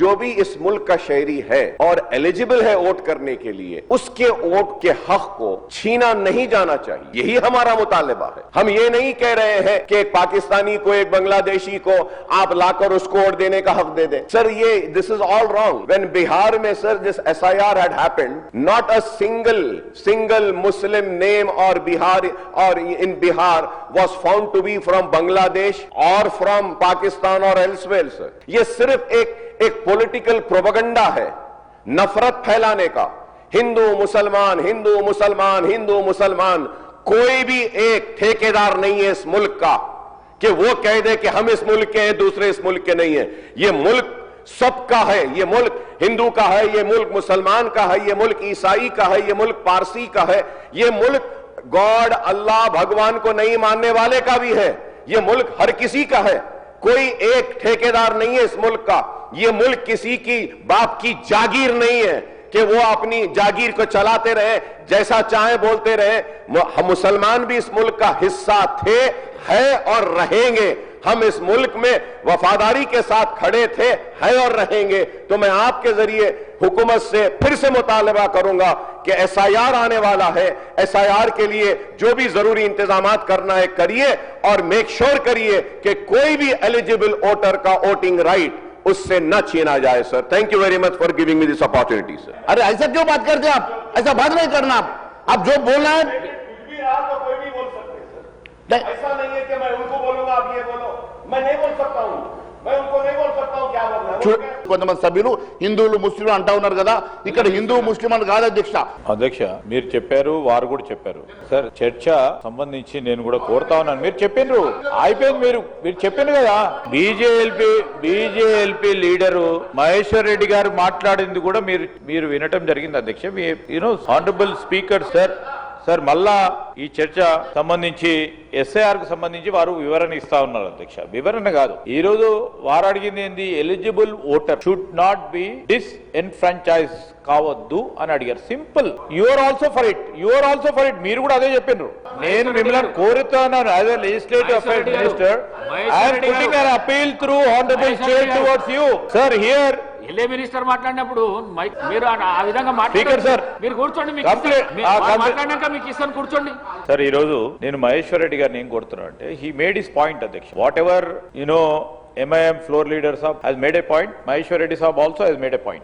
जो भी इस मुल्क का शहरी है और एलिजिबल है वोट करने के लिए, उसके वोट के हक को छीना नहीं जाना चाहिए। यही हमारा मुतालिबा है। हम ये नहीं कह रहे हैं कि एक पाकिस्तानी को, एक बांग्लादेशी को आप लाकर उसको वोट देने का हक दे दें। सर, ये this is all wrong. When Bihar में sir this SIR had happened, not a single Muslim name or in Bihar was found to be from Bangladesh or from Pakistan or elsewhere, sir. ये सिर्फ एक political propaganda है, नफरत फैलाने का। हिंदू मुसलमान, हिंदू मुसलमान, हिंदू मुसलमान। कोई भी एक ठेकेदार नहीं है इस मुल्क का कि वो कह दे कि हम इस मुल्क के हैं, दूसरे इस मुल्क के नहीं है। ये मुल्क सबका है। ये मुल्क हिंदू का है, ये मुल्क मुसलमान का है, ये मुल्क ईसाई का है, ये मुल्क पारसी का है, ये मुल्क गॉड अल्लाह भगवान को नहीं मानने वाले का भी है। ये मुल्क हर किसी का है। कोई एक ठेकेदार नहीं है इस मुल्क का। ये मुल्क किसी की बाप की जागीर नहीं है कि वो अपनी जागीर को चलाते रहे, जैसा चाहे बोलते रहे। हम मुसलमान भी इस मुल्क का हिस्सा थे, है और रहेंगे। हम इस मुल्क में वफादारी के साथ खड़े थे, हैं और रहेंगे। तो मैं आपके जरिए हुकूमत से फिर से मुतालबा करूंगा कि SIR आने वाला है। SIR के लिए जो भी जरूरी इंतजामात करना है करिए और मेक श्योर करिए कि कोई भी एलिजिबल वोटर का वोटिंग राइट उससे न छीना जाए। Sir, thank you very much for giving me this opportunity. Sir, अरे ऐसा क्यों बात करते हैं आप? ऐसा बात नहीं करना। आप जो बोलना है कोई भी बोल सकते हैं सर। ऐसा नहीं है कि मैं उनको बोलूंगा आप ये बोलो। मैं नहीं बोल सकता हूं, मैं उनको नहीं बोल सकता हूं क्या बोलना है। కొంతమంది సభ్యులు హిందువులు ముస్లింలు అంటా ఉన్నారు కదా, ఇక్కడ హిందూ ముస్లిం అని కాదు అధ్యక్ష. మీరు చెప్పారు, వారు కూడా చెప్పారు. సార్, చర్చ సంబంధించి నేను కూడా కోరుతా ఉన్నాను. మీరు చెప్పినారు, అయిపోయింది. మీరు చెప్పారు కదా, బీజేఎల్పీ లీడరు మహేశ్వర్ రెడ్డి గారు మాట్లాడింది కూడా మీరు వినటం జరిగింది అధ్యక్ష. ఆనరబుల్ స్పీకర్ సార్ మళ్ళా ఈ చర్చ సంబంధించి SIR కు సంబంధించి వారు వివరణ ఇస్తా ఉన్నారు అధ్యక్ష. వివరణ కాదు, ఈ రోజు వారు అడిగింది ఏంది, eligible voter should not be disenfranchise కావద్దు అని అడిగారు. Simple. You are also for it. మీరు కూడా అదే చెప్పినారు. నేను మిమ్మల్ని కోరుతున్నాను as a legislative affairs minister, I'm putting an appeal through honorable chair towards you. Sir, here LA minister మాట్లాడినప్పుడు మీరు ఆ విధంగా స్పీకర్ సార్ మీరు కూర్చోండి, మాట్లాడినాక మీకు ఇస్తాను, కూర్చోండి. సార్, ఈ రోజు నేను మహేశ్వర్ రెడ్డి గారిని ఏం కోరుతున్నా అంటే, హీ మేడ్ హిస్ పాయింట్ అధ్యక్ష. What ever MIM floor leaders has made a point, Maheshwar Reddy Sahab also has made a point.